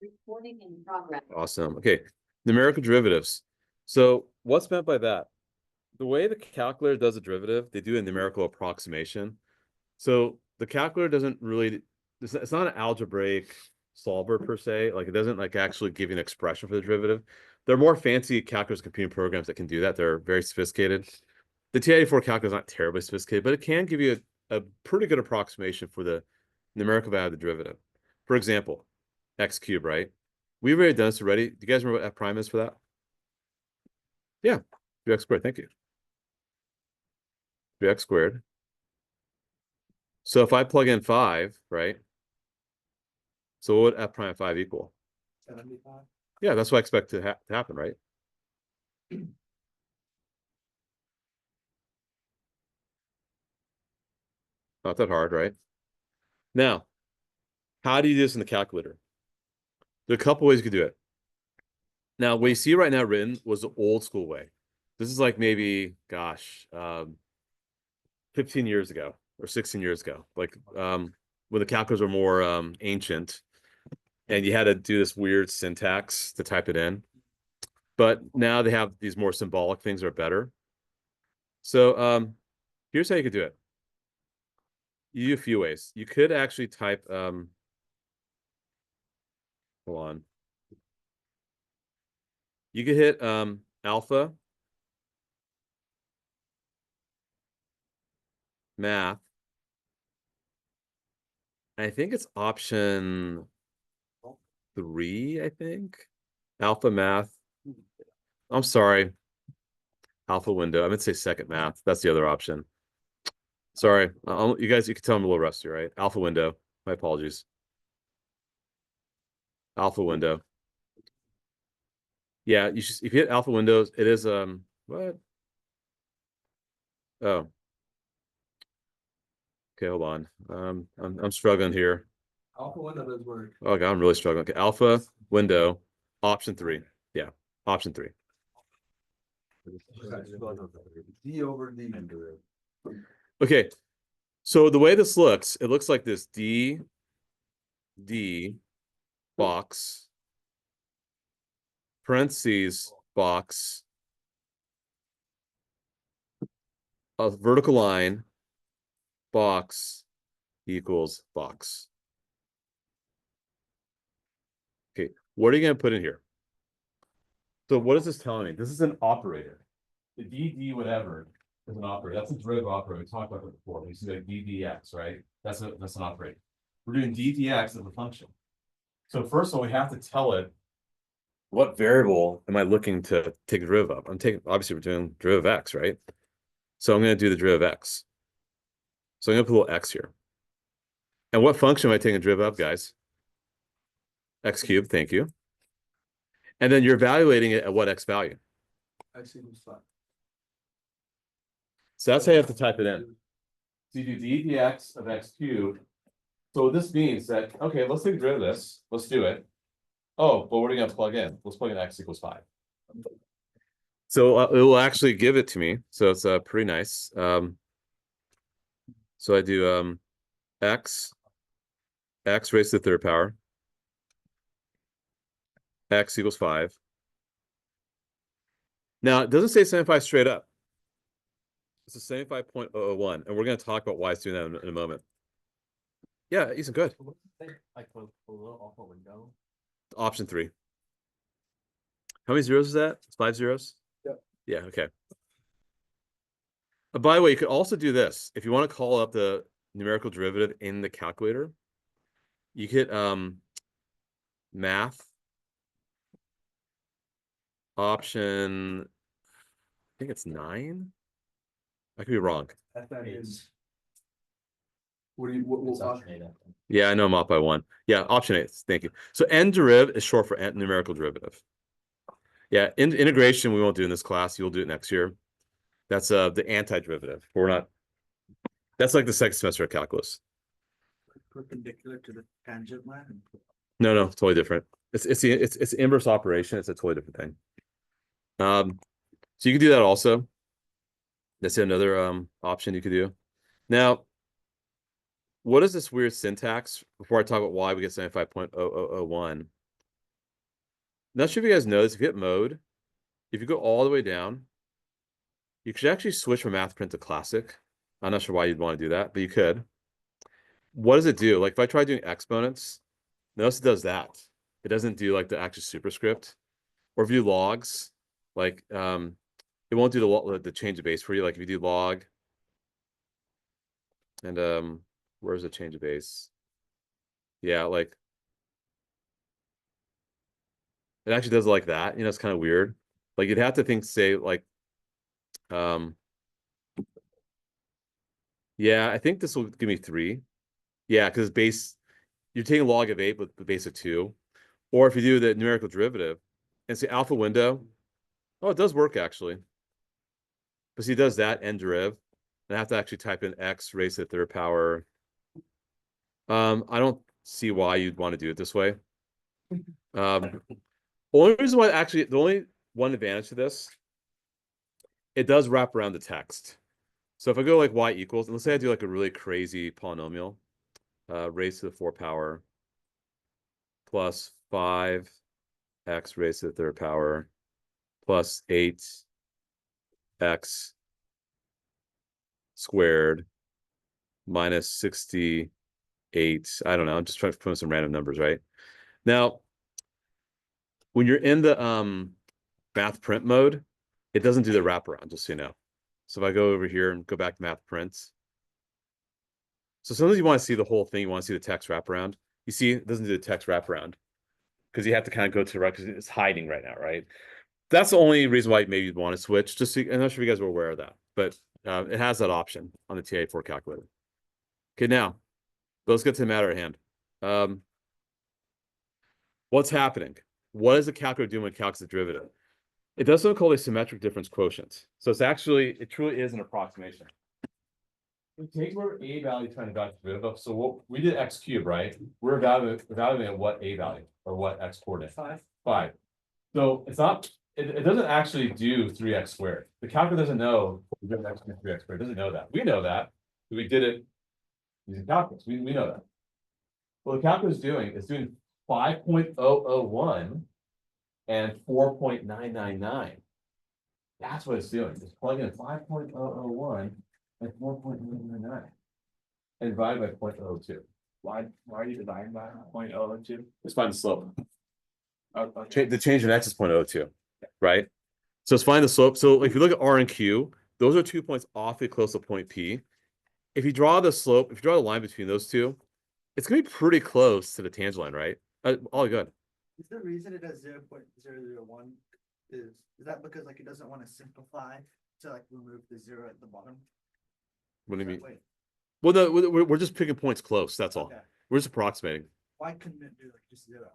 Recording in progress. Awesome. Okay, numerical derivatives. So what's meant by that? The way the calculator does a derivative, they do a numerical approximation. So the calculator doesn't really, it's not an algebraic solver per se. Like it doesn't like actually give you an expression for the derivative. There are more fancy calculus computing programs that can do that. They're very sophisticated. The TI-84 calculator is not terribly sophisticated, but it can give you a pretty good approximation for the numerical value of the derivative. For example, x cubed, right? We've already done this already. Do you guys remember what f prime is for that? Yeah, 3x squared. Thank you. 3x squared. So if I plug in 5, right? So what would f prime 5 equal? 75. Yeah, that's what I expect to happen, right? Not that hard, right? Now, how do you do this in the calculator? There are a couple ways you could do it. Now, what you see right now written was the old school way. This is like maybe, gosh, 15 years ago or 16 years ago, like when the calculators were more ancient and you had to do this weird syntax to type it in. But now they have these more symbolic things that are better. So here's how you could do it. You do a few ways. You could actually type, hold on. You could hit alpha, math. I think it's option 3, I think. Alpha math. I'm sorry. Alpha window. I meant to say second math. That's the other option. Sorry. You guys, you can tell I'm a little rusty, right? Alpha window. My apologies. Alpha window. Yeah, you should, if you hit alpha windows, it is what? Oh. Okay, hold on. I'm struggling here. Alpha window does work. Oh god, I'm really struggling. Okay, alpha window, option 3. Yeah, option 3. D over D. Okay, so the way this looks, it looks like this D box, parentheses box, a vertical line, box equals box. Okay, what are you going to put in here? So what is this telling me? This is an operator. The DD whatever is an operator. That's a derivative operator. We talked about that before. We see like DDX, right? That's an operator. We're doing DDX as a function. So first of all, we have to tell it what variable am I looking to take a derivative of? Obviously we're doing derivative of x, right? So I'm going to do the derivative of x. So I'm going to put a little x here. And what function am I taking a derivative of, guys? X cubed, thank you. And then you're evaluating it at what x value? X equals 5. So that's how you have to type it in. So you do d dx of x cubed. So what this means that, okay, let's take a derivative of this. Let's do it. Oh, but what are we going to plug in? Let's plug in x equals 5. So it will actually give it to me. So it's pretty nice. So I do x raised to the third power. X equals 5. Now, it doesn't say 75 straight up. It's a 75.001, and we're going to talk about why it's doing that in a moment. Yeah, Ethan, good. Like a little alpha window. Option 3. How many zeros is that? It's 5 zeros? Yeah. Yeah, okay. By the way, you could also do this. If you want to call up the numerical derivative in the calculator, you could math option, I think it's 9. I could be wrong. That is. What do you what option 8? Yeah, I know I'm off by 1. Yeah, option 8. Thank you. So n deriv is short for numerical derivative. Yeah, integration we won't do in this class. You'll do it next year. That's the antiderivative. We're not. That's like the second semester of calculus. Perpendicular to the tangent line. No, totally different. It's the inverse operation. It's a totally different thing. So you can do that also. That's another option you could do. Now, what is this weird syntax? Before I talk about why we get 75.0001, not sure if you guys know this, if you hit mode, if you go all the way down, you could actually switch from math print to classic. I'm not sure why you'd want to do that, but you could. What does it do? Like if I try doing exponents, notice it does that. It doesn't do like the actual superscript. Or if you do logs, like it won't do the change of base for you. Like if you do log and where's the change of base? Yeah, like it actually does it like that. You know, it's kind of weird. Like you'd have to think, say, like um yeah, I think this will give me 3. Yeah, because base you're taking log of 8 with the base of 2. Or if you do the numerical derivative and say alpha window, oh, it does work actually. But see, it does that and deriv. And I have to actually type in x raised to the third power. I don't see why you'd want to do it this way. Only reason why actually the only one advantage to this, it does wrap around the text. So if I go like y equals, and let's say I do like a really crazy polynomial, raised to the 4th power plus 5x raised to the 3rd power plus 8x squared minus 68. I don't know. I'm just trying to put in some random numbers, right? Now, when you're in the math print mode, it doesn't do the wraparound, just so you know. So if I go over here and go back to math prints. So sometimes you want to see the whole thing. You want to see the text wraparound. You see, it doesn't do the text wraparound because you have to kind of go to right because it's hiding right now, right? That's the only reason why maybe you'd want to switch. Just so, I'm not sure if you guys were aware of that, but it has that option on the TI-4 calculator. Okay, now let's get to the matter at hand. What's happening? What is the calculator doing when it calculates the derivative? It does something called a symmetric difference quotient. So it's actually, it truly is an approximation. We take where a value trying to evaluate the derivative. So what we did x cubed, right? We're evaluating what a value or what x coordinate. 5. So it's not, it doesn't actually do 3x squared. The calculator doesn't know x 3x squared. It doesn't know that. We know that. We did it using calculus. We know that. What the calculator is doing 5.001 and 4.999. That's what it's doing. It's plugging in 5.001 and 4.999 and divided by 0.02. Why are you dividing by 0.002? Let's find the slope. Okay. The change in x is 0.02, right? So let's find the slope. So if you look at R and Q, those are 2 points awfully close to point P. If you draw the slope, if you draw the line between those two, it's gonna be pretty close to the tangent line, right? All good. Is the reason it does 0.001 is that because like it doesn't want to simplify to like remove the 0 at the bottom? What do you mean? Wait, Well, no, we're just picking points close. That's all. okay. We're just approximating Why couldn't it do like just 0?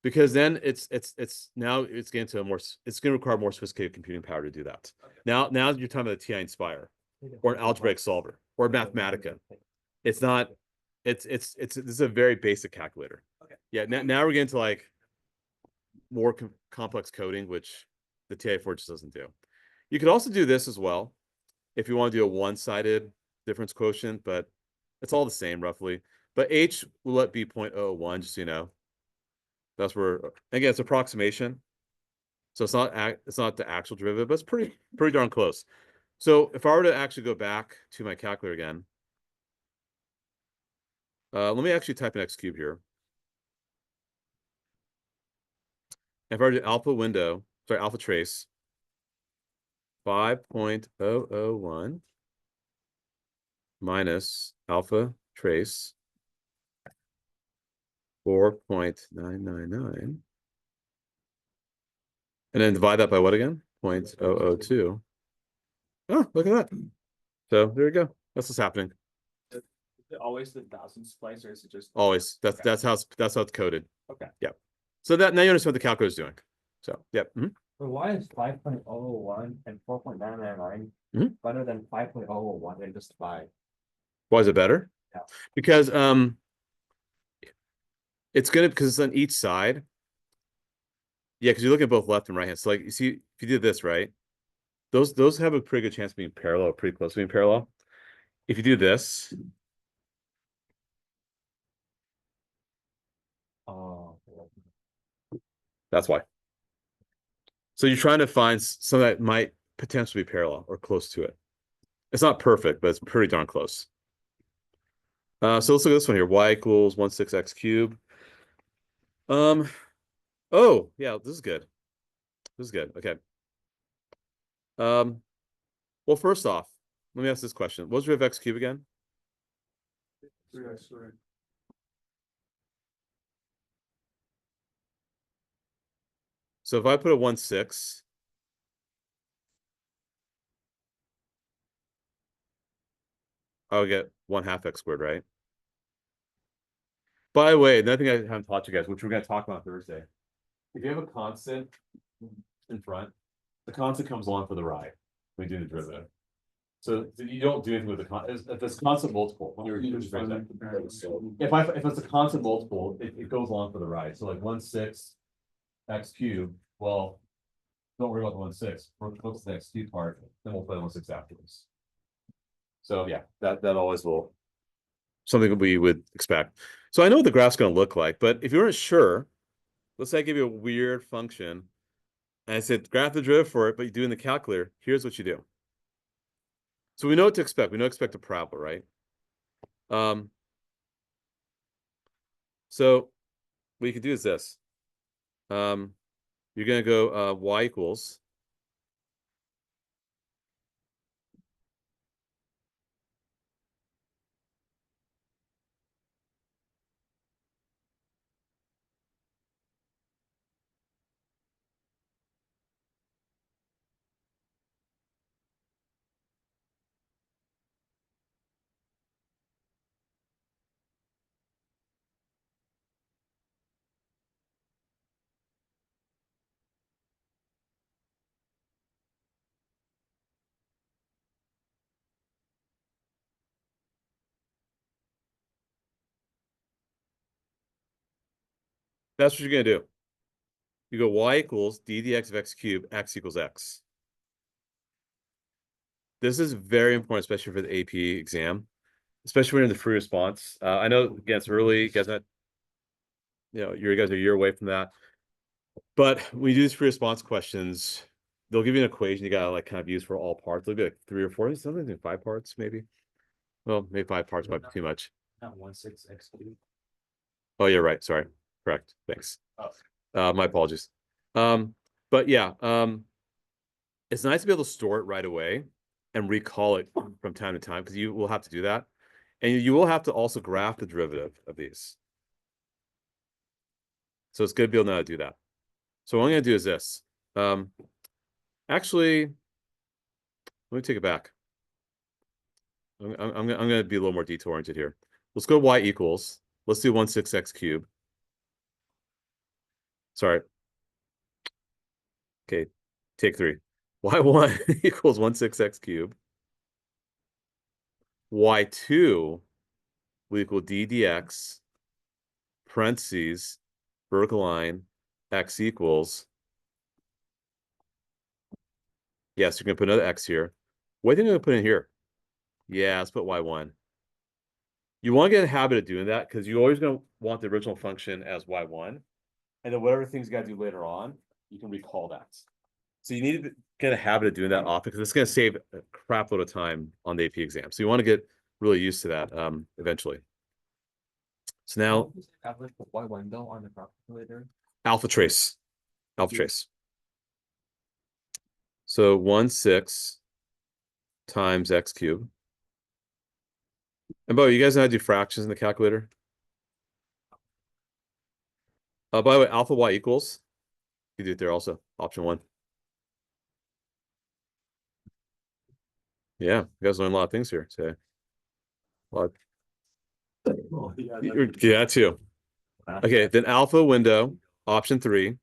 because then it's now it's getting to it's going to require more sophisticated computing power to do that. Okay. Now you're talking about a TI Inspire or an algebraic solver or Mathematica. It's not. This is a very basic calculator. Okay. Yeah. Now we're getting to like more complex coding, which the TI-4 just doesn't do. You could also do this as well if you want to do a one-sided difference quotient, but it's all the same roughly. But H will let be 0.01, just so you know. That's where again it's approximation. So it's not the actual derivative, but it's pretty darn close. So if I were to actually go back to my calculator again, let me actually type in x cubed here. If I were to do alpha trace, 5.001 minus alpha trace 4.999. And then divide that by what again? 0.002. Oh, look at that. So there you go. That's what's happening. Is it always the thousands place, or is it just Always. Okay. That's how it's coded. Okay. Yeah. So that now you understand what the calculator is doing. So yep. But why is 5.001 and 4.999 Mhm. better than 5.001 and just 5? Why is it better? Yeah. Because it's gonna because it's on each side. Yeah, because you look at both left and right hand. So like you see, if you did this right, those have a pretty good chance of being parallel or pretty close to being parallel. If you do this, Oh, That's why. So you're trying to find some that might potentially be parallel or close to it. It's not perfect, but it's pretty darn close. So let's look at this one here. Y equals 16x cubed. Oh, yeah, this is good. This is good. Okay. Well, first off, let me ask this question. What's root of x cubed again? 3x, right? So if I put a 1/6, I'll get 1/2 x squared, right? By the way, another thing I haven't taught you guys, which we're going to talk about on Thursday. If you have a constant in front, the constant comes along for the ride when you do the derivative. So you don't do anything with the constant. If it's constant multiple, if it's a constant multiple, it goes along for the ride. So like 1/6 x cubed. Well, don't worry about the 1/6. Focus the x cubed part, then we'll play 1/6 afterwards. So yeah, that always will something we would expect. So I know what the graph's going to look like, but if you weren't sure, let's say I give you a weird function, and I said graph the derivative for it, but you do in the calculator. Here's what you do. So we know what to expect. We know expect a parabola, right? So what you can do is this. You're going to go y equals. That's what you're going to do. You go y equals d dx of x cubed, x equals x. This is very important, especially for the AP exam, especially when you're in the free response. I know, again, it's early. You guys not, you guys are a year away from that. But when you do these free response questions, they'll give you an equation you gotta like kind of use for all parts. There'll be like 3 or 4, something 5 parts, maybe. Well, maybe 5 parts might be too much. Not 1/6 x cubed. Oh, you're right. Sorry. Correct. Thanks. Oh. My apologies. But yeah, it's nice to be able to store it right away and recall it from time to time because you will have to do that. And you will have to also graph the derivative of these. So it's good to be able to know how to do that. So what I'm going to do is this. Actually, let me take it back. I'm going to be a little more detail oriented here. Let's go y equals. Let's do 1/6 x cubed. Sorry. Okay, take 3. Y1 equals 1/6 x cubed. Y2 will equal d dx, parentheses, vertical line, x equals. Yes, you're going to put another x here. What do you think I'm going to put in here? Yeah, let's put y1. You want to get in the habit of doing that because you're always going to want the original function as y1. And then whatever things you got to do later on, you can recall that. So you need to get a habit of doing that often because it's going to save a crap load of time on the AP exam. So you want to get really used to that eventually. So now Calculate the y window on the calculator. alpha trace. Alpha trace. So 1/6 times x cubed. And by the way, you guys know how to do fractions in the calculator? By the way, alpha y equals. You do it there also. Option 1. Yeah, you guys learn a lot of things here today. Yeah, too. Okay, then alpha window, option 3,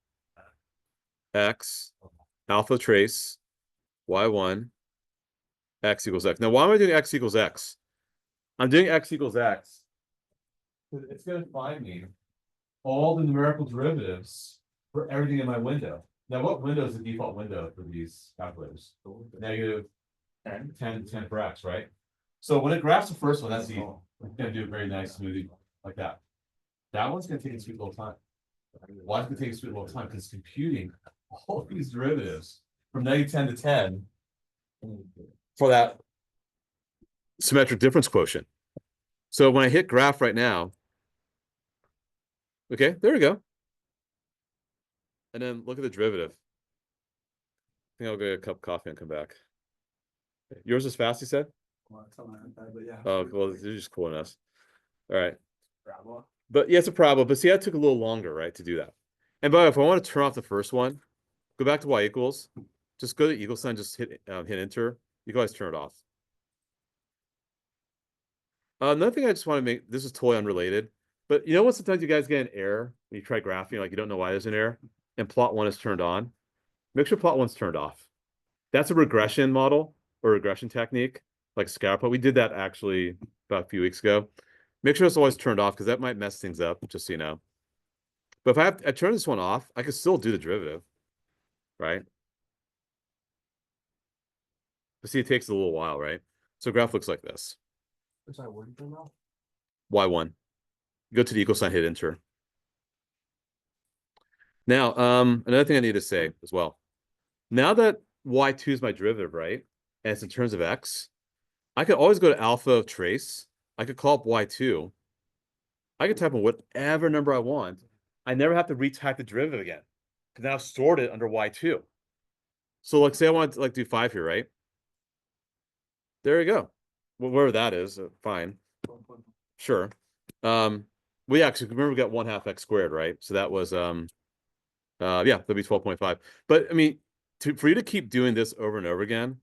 x, alpha trace, y1, x equals x. Now, why am I doing x equals x? I'm doing x equals x because it's going to find me all the numerical derivatives for everything in my window. Now, what window is the default window for these calculators? Negative 10 for x, right? So when it graphs the first one, that's easy. It's going to do a very nice smoothie like that. That one's going to take its sweet little time. Why does it take a sweet little time? Because computing all these derivatives from -10 to 10 for that symmetric difference quotient. So when I hit graph right now, okay, there we go. And then look at the derivative. I think I'll get a cup of coffee and come back. Yours is fast, you said? Well, it's on my iPad, but yeah. Oh, well, you're just cooling us. All right. But yeah, it's a problem. But see, that took a little longer, right, to do that. And by the way, if I want to turn off the first one, go back to y equals. Just go to equal sign, just hit enter. You can always turn it off. Another thing I just want to make, this is totally unrelated, but you know what? Sometimes you guys get an error when you try graphing, like you don't know why there's an error, and plot one is turned on. Make sure plot one's turned off. That's a regression model or regression technique, like scatter plot. We did that actually about a few weeks ago. Make sure it's always turned off because that might mess things up, just so you know. But if I turn this one off, I can still do the derivative, right? But see, it takes a little while, right? So graph looks like this. Sorry, what did you know? Y1. Go to the equal sign, hit enter. Now, another thing I need to say as well. Now that y2 is my derivative, right? And it's in terms of x, I could always go to alpha of trace. I could call up y2. I could type in whatever number I want. I never have to retype the derivative again. Because now I've stored it under y2. So like say I want to like do 5 here, right? There you go. Well, wherever that is, fine. Sure. Well, yeah, because remember we got 1/2 x squared, right? So that was yeah, that'd be 12.5. But I mean, for you to keep doing this over and over again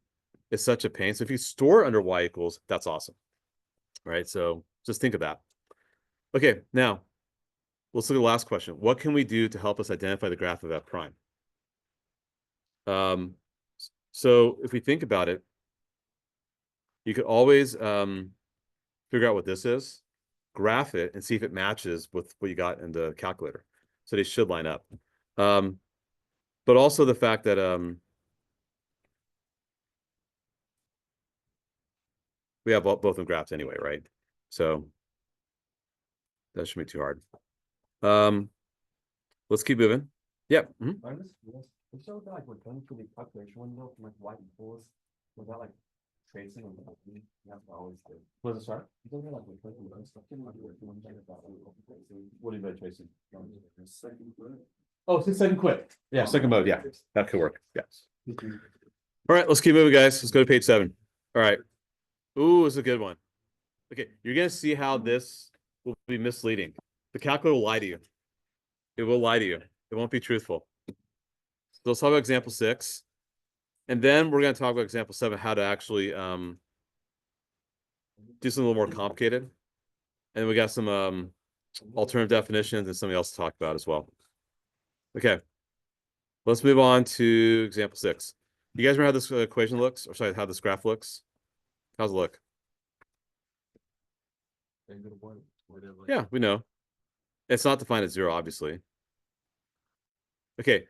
is such a pain. So if you store under y equals, that's awesome. Right? So just think of that. Okay, now let's look at the last question. What can we do to help us identify the graph of f prime? So if we think about it, you could always figure out what this is, graph it, and see if it matches with what you got in the calculator. So they should line up. But also the fact that we have both in graphs anyway, right? So that shouldn't be too hard. Let's keep moving. Yep. It showed that like we're going through the calculation window from like y equals without like tracing and you have to always do. What does it start? It doesn't like we're clicking on stuff. Like we're doing things about What do you mean by tracing? Second quick. Oh, it's second quick. Yeah, second mode. Yeah, that could work. Yes. All right, let's keep moving, guys. Let's go to page 7. All right. Ooh, it's a good one. Okay, you're gonna see how this will be misleading. The calculator will lie to you. It will lie to you. It won't be truthful. So let's talk about example 6. And then we're going to talk about example 7, how to actually do something a little more complicated. And we got some alternative definitions and something else to talk about as well. Okay. Let's move on to example 6. You guys remember how this equation looks? Or sorry, how this graph looks? How's it look? Yeah, we know. It's not defined at 0, obviously. Okay.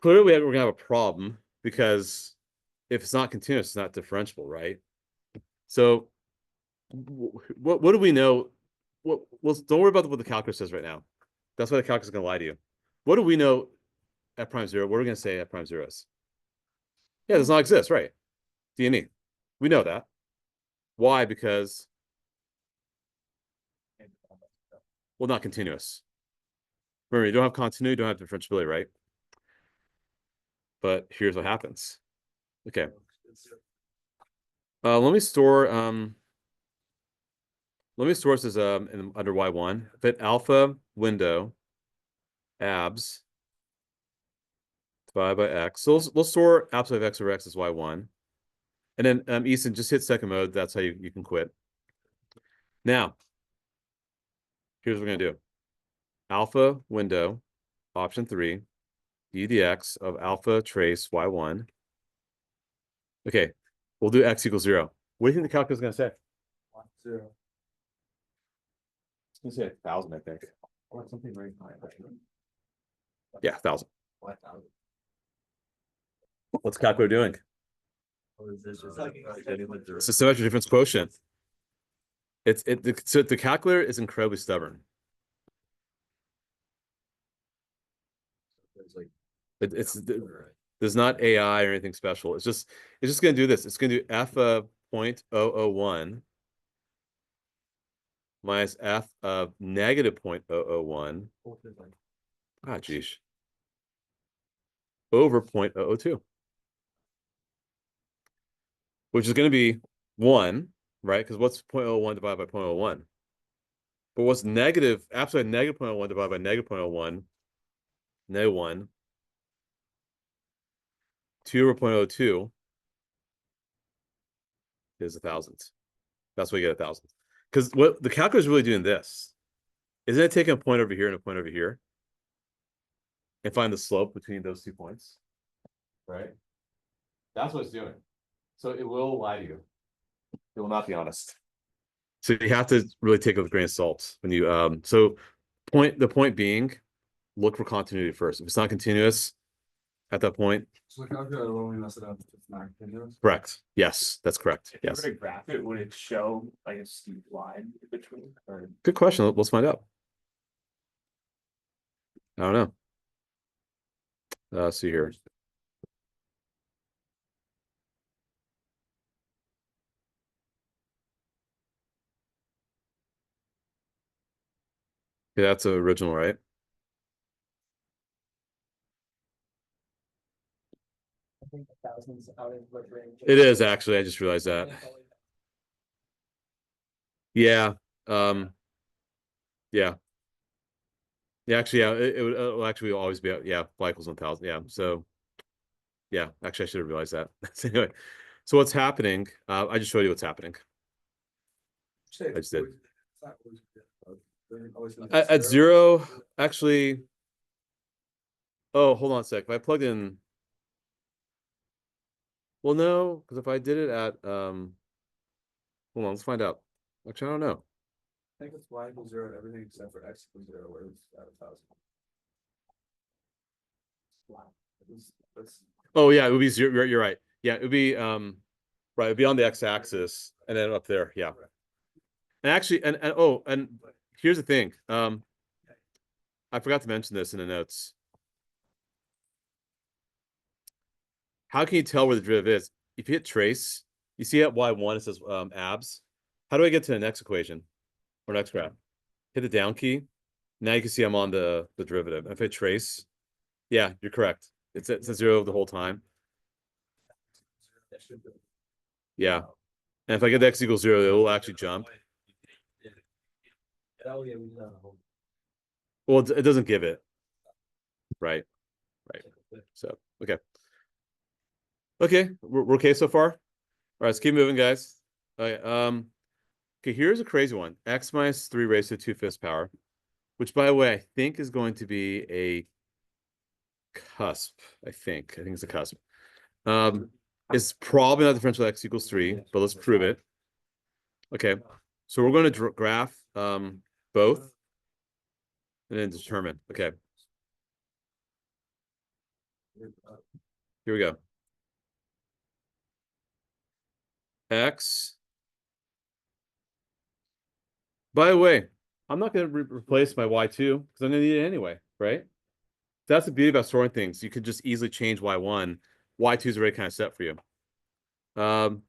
Clearly, we're going to have a problem because if it's not continuous, it's not differentiable, right? So what do we know? Well, don't worry about what the calculus says right now. That's why the calculus is going to lie to you. What do we know at prime 0? What are we going to say at prime 0 is? Yeah, it does not exist, right? D&E. We know that. Why? Because, well, not continuous. Remember, you don't have continuity, you don't have differentiability, right? But here's what happens. Okay. Let me store this as under y1. Fit alpha window abs divided by x. So we'll store absolute of x over x as y1. And then Easton, just hit second mode. That's how you can quit. Now, here's what we're gonna do. Alpha window, option 3, d dx of alpha trace y1. Okay, we'll do x equals 0. What do you think the calculus is gonna say? 0. It's gonna say 1,000, I think. or something very high. Yeah, 1,000. 1,000. What's the calculator doing? Or is this just It's a symmetric difference quotient. So the calculator is incredibly stubborn. It's like. there's not AI or anything special. It's just gonna do this. It's gonna do f of 0.001 minus f of negative 0.001. Ah, geez. Over 0.002. Which is going to be 1, right? Because what's 0.01 divided by 0.01? But what's negative, absolute negative 0.01 divided by negative 0.01? Negative 1. 2 over 0.02 is 1,000th. That's why you get 1,000th. Because what the calculator is really doing this, isn't it taking a point over here and a point over here? And find the slope between those 2 points, right? That's what it's doing. So it will lie to you. It will not be honest. So you have to really take it with a grain of salt when you so the point being, look for continuity first. If it's not continuous at that point. So the calculator will only mess it up if it's not continuous. Correct. Yes, that's correct. If you Yes. were to graph it, would it show like a steep line in between? Or Good question. Let's find out. I don't know. See here. Yeah, that's original, right? I think 1,000's out of what range. It is actually. I just realized that. Yeah. Yeah. Yeah, actually, yeah, it'll actually always be yeah, y equals 1,000. Yeah. So yeah, actually I should have realized that. So anyway, so what's happening? I just showed you what's happening. I just did. At 0, actually. Oh, hold on a sec. If I plugged in. Well, no, because if I did it at hold on, let's find out. Actually, I don't know. I think it's y equals 0 and everything except for x equals 0, where it's at 1,000. Wow. Oh yeah, it would be 0. You're right. Yeah, it would be right, it'd be on the x-axis and then up there. Yeah. And actually, and here's the thing. I forgot to mention this in the notes. How can you tell where the derivative is? If you hit trace, you see at y1 it says abs. How do I get to the next equation or next graph? Hit the down key. Now you can see I'm on the derivative. If I hit trace, yeah, you're correct. It's a 0 the whole time. Yeah. And if I get x equals 0, it will actually jump. Well, it doesn't give it. Right. Right. So, okay. Okay, we're okay so far. All right, let's keep moving, guys. Okay, okay, here's a crazy one. X minus 3 raised to 2/5 power, which by the way, I think is going to be a cusp. I think it's a cusp. It's probably not differential x equals 3, but let's prove it. Okay, so we're going to graph both and then determine. Okay. Here we go. X. By the way, I'm not going to replace my y2 because I'm going to need it anyway, right? That's the beauty about storing things. You could just easily change y1. Y2 is already kind of set for you. So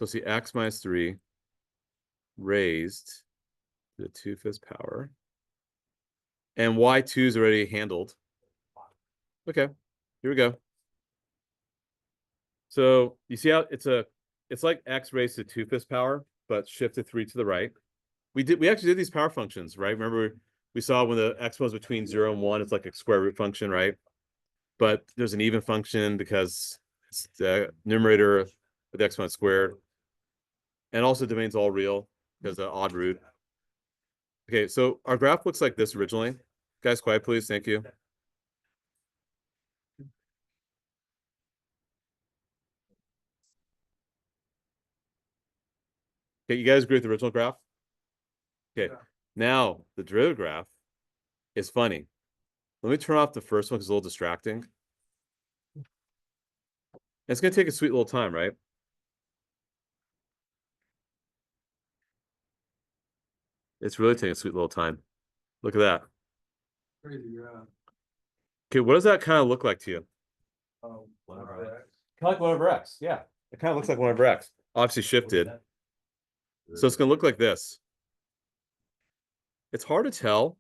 see x minus 3 raised to the 2/5 power. And y2 is already handled. Okay, here we go. So you see how it's like x raised to 2/5 power, but shifted 3 to the right. We actually did these power functions, right? Remember we saw when the x was between 0 and 1, it's like a square root function, right? But there's an even function because it's the numerator of the exponent squared. And also domain's all real because an odd root. Okay, so our graph looks like this originally. Guys, quiet, please. Thank you. Okay, you guys agree with the original graph? Okay, now the derivative graph is funny. Let me turn off the first one because it's a little distracting. It's going to take a sweet little time, right? It's really taking a sweet little time. Look at that. Crazy, yeah. Okay, what does that kind of look like to you? Whatever. Kind of like 1 over x. Yeah, it kind of looks like 1 over x. Obviously shifted. So it's gonna look like this. It's hard to tell.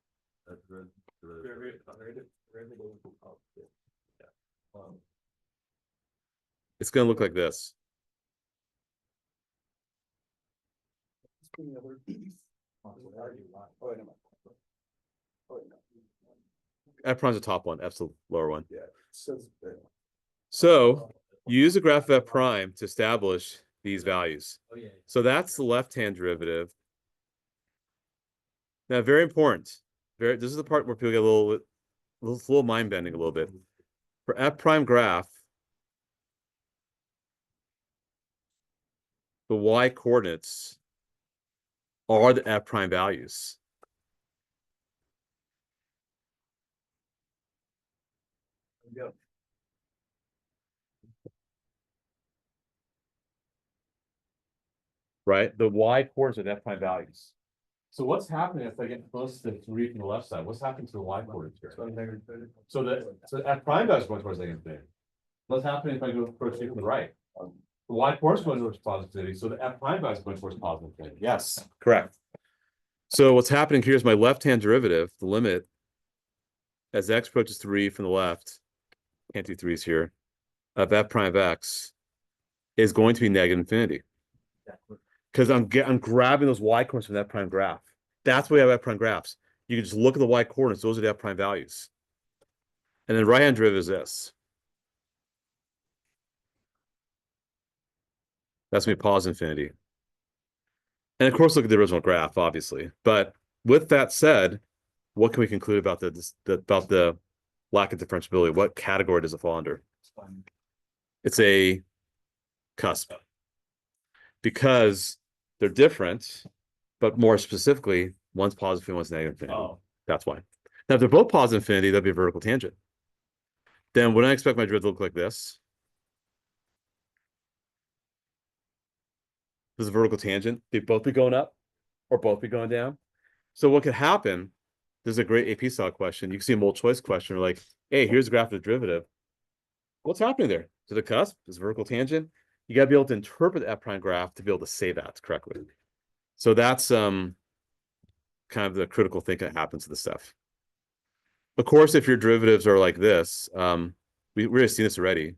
It's gonna look like this. F prime's the top one, F's the lower one. Yeah. So you use the graph of F prime to establish these values. So that's the left-hand derivative. Now, very important. This is the part where people get a little mind bending a little bit. For F prime graph, the y coordinates are the F prime values. Right? The y coordinates are the F prime values. So what's happening if I get close to 3 from the left side? What's happening to the y coordinates here? So F prime values going towards negative infinity. What's happening if I go approach from the right? The y coordinates going towards positivity, so the F prime values going towards positive infinity. Yes, correct. So what's happening here is my left-hand derivative, the limit, as x approaches 3 from the left, can't do 3's here, of f prime of x, is going to be negative infinity. Because I'm grabbing those y coordinates from that prime graph. That's why we have f prime graphs. You can just look at the y coordinates; those are the f prime values. And then right-hand derivative is this. That's going to be positive infinity. And of course, look at the original graph, obviously. But with that said, what can we conclude about the lack of differentiability? What category does it fall under? It's a cusp. Because they're different, but more specifically, one's positive and one's negative infinity. Oh. That's why. Now, if they're both positive infinity, that'd be a vertical tangent. Then wouldn't I expect my derivative to look like this? This is a vertical tangent. They'd both be going up or both be going down. So what could happen? This is a great AP style question. You can see a multiple choice question like, hey, here's the graph of the derivative. What's happening there? To the cusp, this vertical tangent. You got to be able to interpret the F prime graph to be able to say that correctly. So that's kind of the critical thing that happens to this stuff. Of course, if your derivatives are like this, we've really seen this already.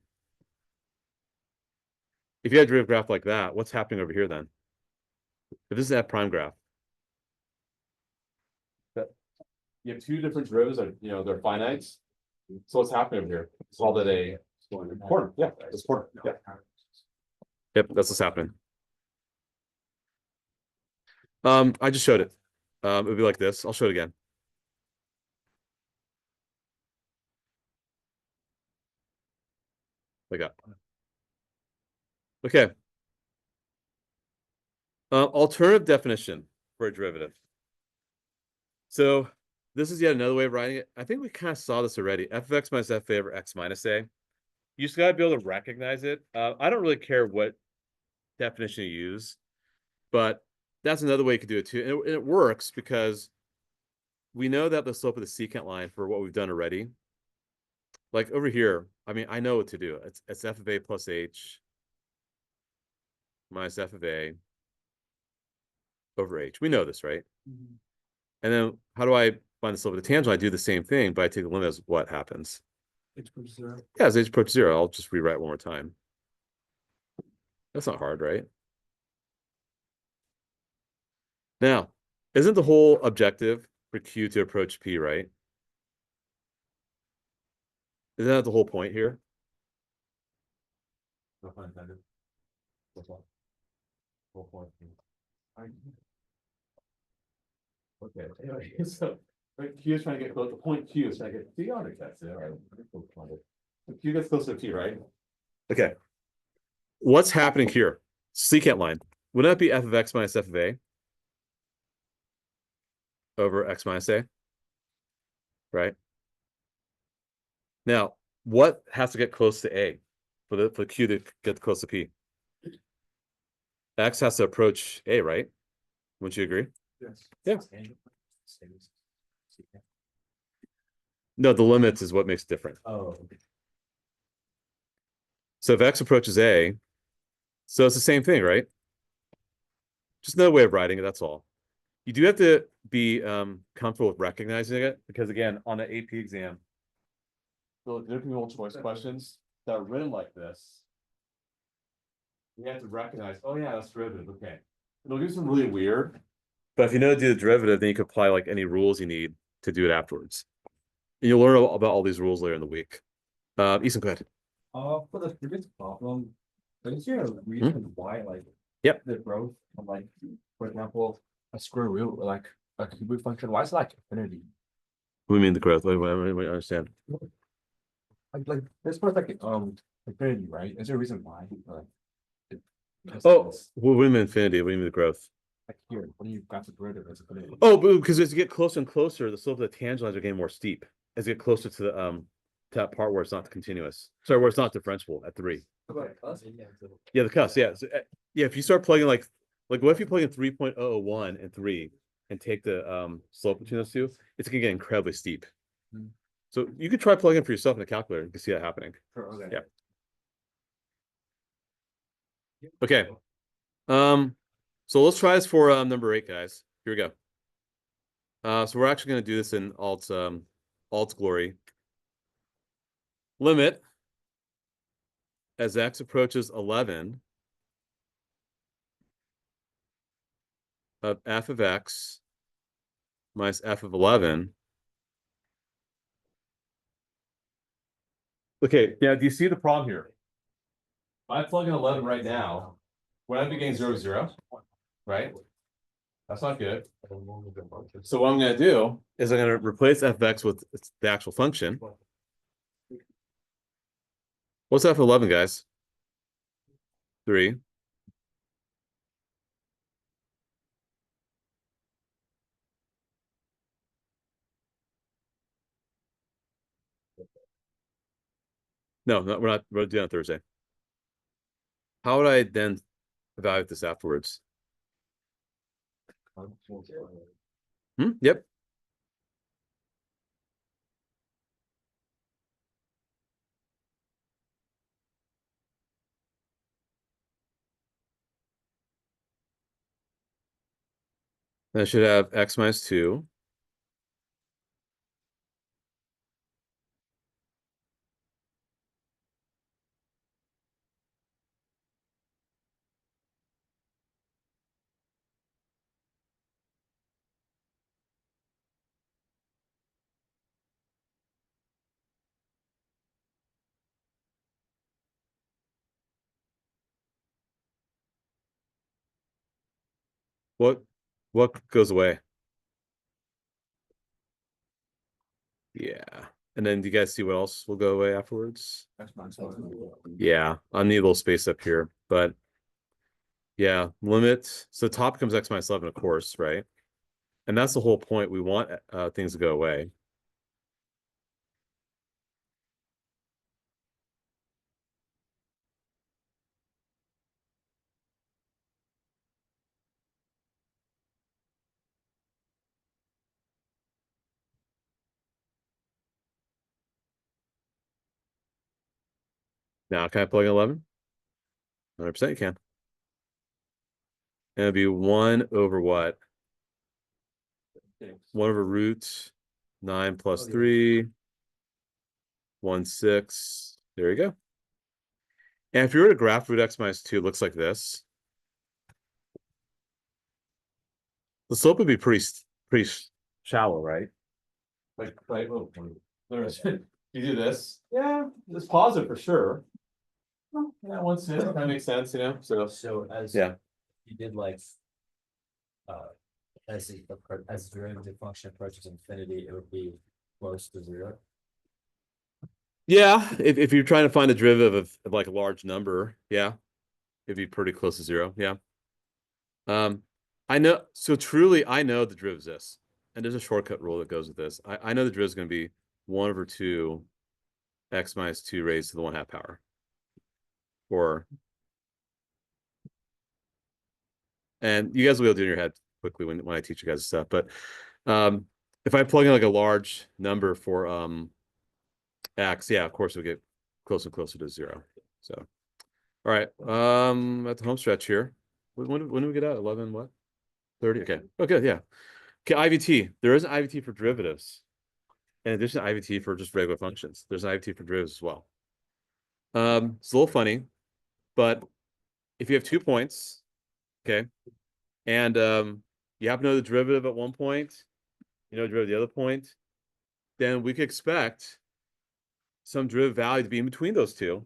If you had a derivative graph like that, what's happening over here then? If this is F prime graph, you have two different derivatives, they're finites. So what's happening over here? It's all that a corner. Yeah, it's corner. Yeah. Yep, that's what's happening. I just showed it. It would be like this. I'll show it again. Like that. Okay. Alternative definition for a derivative. So this is yet another way of writing it. I think we kind of saw this already. F of x minus f over x minus a. You just got to be able to recognize it. I don't really care what definition you use, but that's another way you could do it too. And it works because we know that the slope of the secant line for what we've done already. Like over here, I mean, I know what to do. It's f of a plus h minus f of a over h. We know this, right? Mm-hmm. And then how do I find the slope of the tangent? I do the same thing, but I take the limit as what happens. H approaches 0. Yeah, as h approaches 0. I'll just rewrite one more time. That's not hard, right? Now, isn't the whole objective for Q to approach P, right? Isn't that the whole point here? No pun intended. Whole point. Okay. Anyway, so Q is trying to get close. The point Q is trying to get P on it. That's it. All right. Q gets closer to P, right? Okay. What's happening here? Secant line. Wouldn't that be f of x minus f of a over x minus a? Right. Now, what has to get close to a for Q to get close to P? X has to approach a, right? Wouldn't you agree? Yes. Yeah. No, the limits is what makes it different. Oh. So if x approaches a, so it's the same thing, right? Just another way of writing it, that's all. You do have to be comfortable with recognizing it, because again, on the AP exam, there are multiple choice questions that are written like this. You have to recognize, oh yeah, that's derivative, okay. It'll do something really weird. But if you know how to do the derivative, then you can apply like any rules you need to do it afterwards. And you'll learn about all these rules later in the week. Ethan, go ahead. For the previous problem, is there a reason why, like, Yep. the growth of, like, for example, a square root, or like a cubic function, why is it like infinity? What do you mean the growth? What do I understand? Like this was like infinity, right? Is there a reason why? Oh, what do you mean infinity? What do you mean the growth? Like here, when you got the derivative, it's infinity. Oh, because as you get closer and closer, the slope of the tangent lines are getting more steep. As you get closer to the to that part where it's not continuous. Sorry, where it's not differentiable at 3. Yeah, the cusp. Yeah, so, yeah. If you start plugging like what if you plug in 3.001 and 3 and take the slope between those two, it's gonna get incredibly steep. Hmm. So you could try plugging for yourself in a calculator. You can see that happening. Sure, okay. Yeah. Okay. So let's try this for number 8, guys. Here we go. So we're actually going to do this in alt glory. Limit as x approaches 11 of f of x minus f of 11. Okay, now do you see the problem here? If I plug in 11 right now, when I'm getting 0, 0, right? That's not good. So what I'm going to do is I'm going to replace f of x with the actual function. What's f of 11, guys? 3. No, we're doing it on Thursday. How would I then evaluate this afterwards? Yep. I should have x minus 2. What goes away? Yeah. And then do you guys see what else will go away afterwards? Yeah, I'll need a little space up here, but yeah, limit. So top becomes x minus 11, of course, right? And that's the whole point. We want things to go away. Now, can I plug in 11? 100% you can. And it'd be 1 over what? 1 over root 9 plus 3. 1, 6. There you go. And if you were to graph root x minus 2, it looks like this. The slope would be pretty shallow, right? Like, right, oh, you do this. Yeah, it's positive for sure. Yeah, 1 6, that makes sense, you know. So as Yeah. you did like as the derivative function approaches infinity, it would be close to 0. Yeah, if you're trying to find a derivative of like a large number, yeah, it'd be pretty close to 0. Yeah. I know. So truly, I know the derivative is this, and there's a shortcut rule that goes with this. I know the derivative is going to be 1 over 2 x minus 2 raised to the 1/2 power. And you guys will be able to do it in your head quickly when I teach you guys stuff. But if I plug in like a large number for x, yeah, of course it'll get closer and closer to 0. So, all right, at the home stretch here. When do we get out? 11 what? 30? Okay. Okay, yeah. Okay, IVT. There is an IVT for derivatives. In addition to IVT for just regular functions. There's an IVT for derivatives as well. It's a little funny, but if you have 2 points, okay, and you happen to know the derivative at one point, you know the derivative at the other point, then we could expect some derivative value to be in between those two,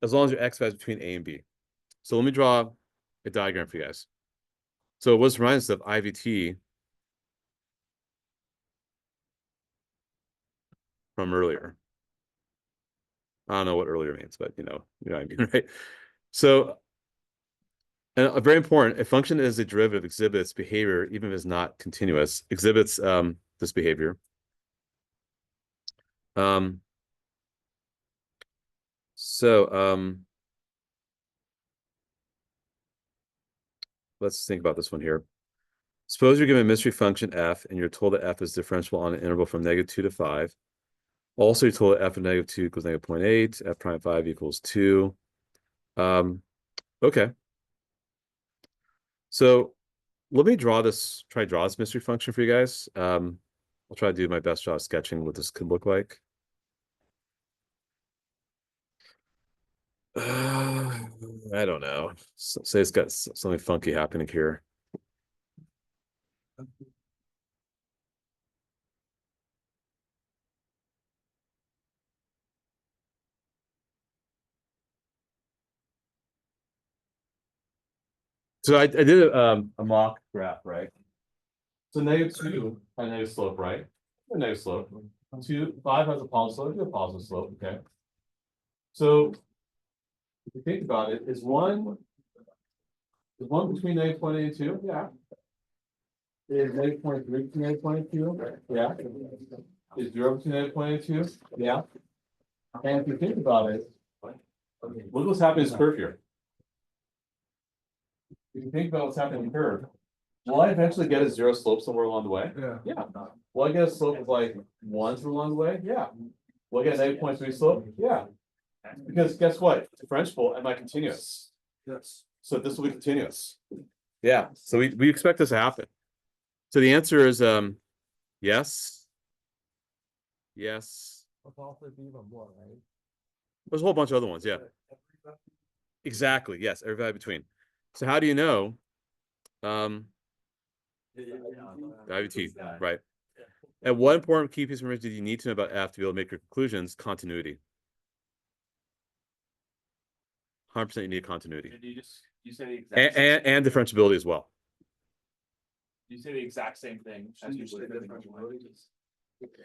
as long as your x value is between a and b. So let me draw a diagram for you guys. So what's reminds us of IVT from earlier. I don't know what earlier means, but you know what I mean, right? So, and a very important, a function is a derivative exhibits behavior, even if it's not continuous, exhibits this behavior. So let's think about this one here. Suppose you're given a mystery function f, and you're told that f is differentiable on an interval from -2 to 5. Also, you're told that f of -2 equals -0.8, f prime 5 equals 2. Okay. So let me try to draw this mystery function for you guys. I'll try to do my best job sketching what this could look like. I don't know. Say it's got something funky happening here. So I did a mock graph, right? So -2 has a negative slope, right? A negative slope. 5 has a positive slope, a positive slope, okay. So if you think about it, is one between -0.8 and 2? Yeah. Is -0.3 between -0.2? Yeah. Is 0 between -0.8 and 2? Yeah. And if you think about it, look what's happening in this curve here. If you think about what's happening in the curve, will I eventually get a 0 slope somewhere along the way? Yeah. Yeah. Will I get a slope of like 1 somewhere along the way? Yeah. Will I get a -0.3 slope? Yeah. Because guess what? Differentiable and my continuous. Yes. So this will be continuous. Yeah. So we expect this to happen. So the answer is yes. Yes. There's a whole bunch of other ones, yeah. Exactly. Yes, every value between. So how do you know? IVT, right. And what important key piece of information do you need to know about F to be able to make your conclusions? Continuity. 100% you need continuity. Did you say the exact And differentiability as well. you say the exact same thing as you said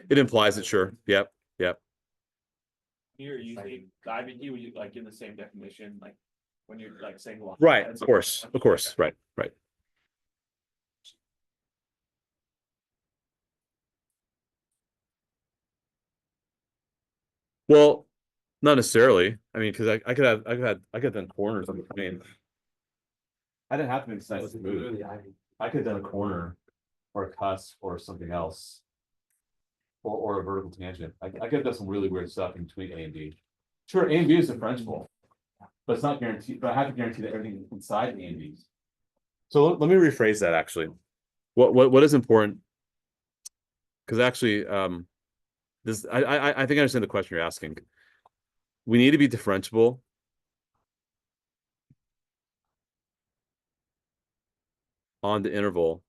It implies it, sure. Yep. Yep. here, you say the IVT, would you like give the same definition, like when you're like saying Right, of course. Right, right. Well, not necessarily. I mean, because I could have done corners. I mean, I didn't have to make sense smooth. I could have done a corner or a cusp or something else. Or a vertical tangent. I could have done some really weird stuff in between A and B. Sure, A and B is differentiable, but it's not guaranteed. But I have to guarantee that everything inside A and B. So let me rephrase that actually. What is important? Because actually, this I think I understand the question you're asking. We need to be differentiable on the interval.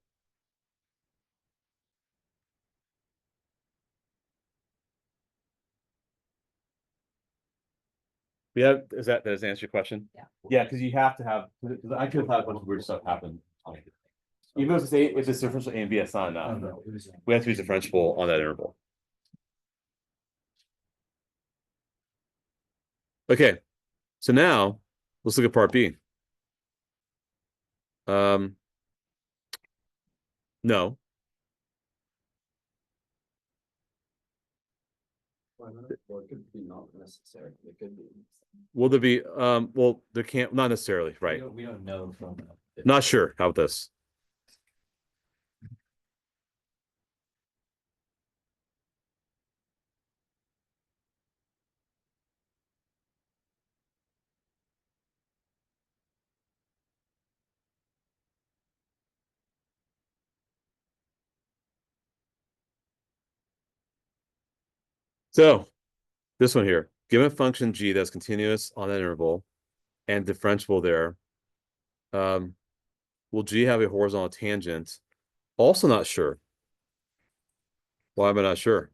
Yeah, does that answer your question? Yeah. Yeah, because you have to have. Because I could have had a bunch of weird stuff happen. Even if it's differential A and B, it's not enough. We have to be differentiable on that interval. Okay, so now let's look at part B. No. Well, it could be not necessary. It could be. Will there be well there can't not necessarily, right? We don't know from. Not sure. How about this? So this one here, given a function g that's continuous on that interval and differentiable there, will g have a horizontal tangent? Also not sure. Why am I not sure?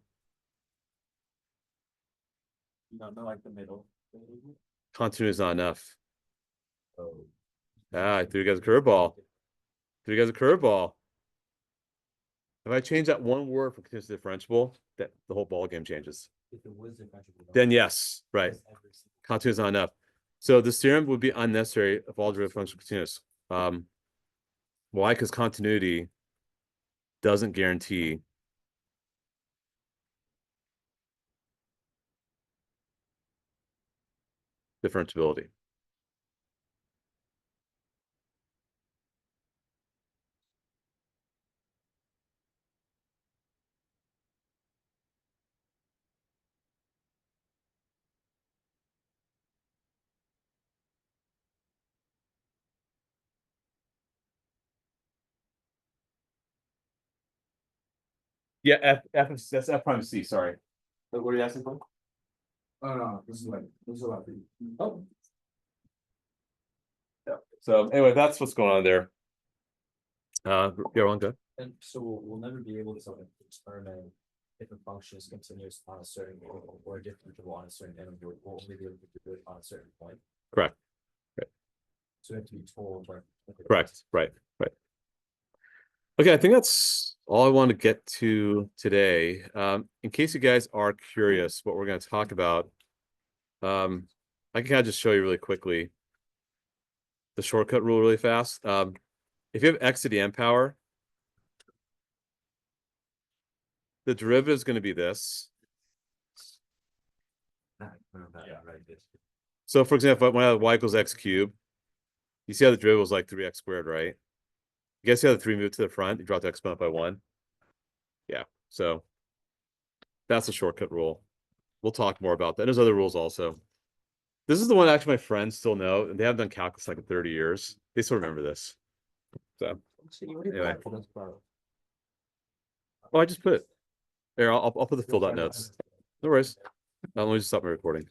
No, not like the middle. Continuity is not enough. Oh. I threw you guys a curveball. Threw you guys a curveball. If I change that one word for continuous differentiable, that the whole ball game changes. If it was differentiable. Then yes, right. Continuity is not enough. So this theorem would be unnecessary if all derivative functions are continuous. Why? Because continuity doesn't guarantee differentiability. Yeah, that's F prime C, sorry. What are you asking for? Oh, no, this is a lot. Oh. Yeah, so anyway, that's what's going on there. Yeah, one good. And so we'll never be able to determine if a function is continuous on a certain interval or differentiable on a certain interval. We'll only be able to do it on a certain point. Correct. So we have to be told like. Correct, right. Okay, I think that's all I want to get to today. In case you guys are curious what we're going to talk about, I can kind of just show you really quickly the shortcut rule really fast. If you have x to the n power, the derivative is going to be this. So for example, when I have y equals x cubed, you see how the derivative was like 3x squared, right? You guys see how the 3 moved to the front? You dropped the exponent by 1. Yeah, so that's a shortcut rule. We'll talk more about that. There's other rules also. This is the one actually my friends still know, and they haven't done calculus like in 30 years. They still remember this. So anyway. Oh, I just put it. Here, I'll put the filled out notes. No worries. Let me just stop my recording.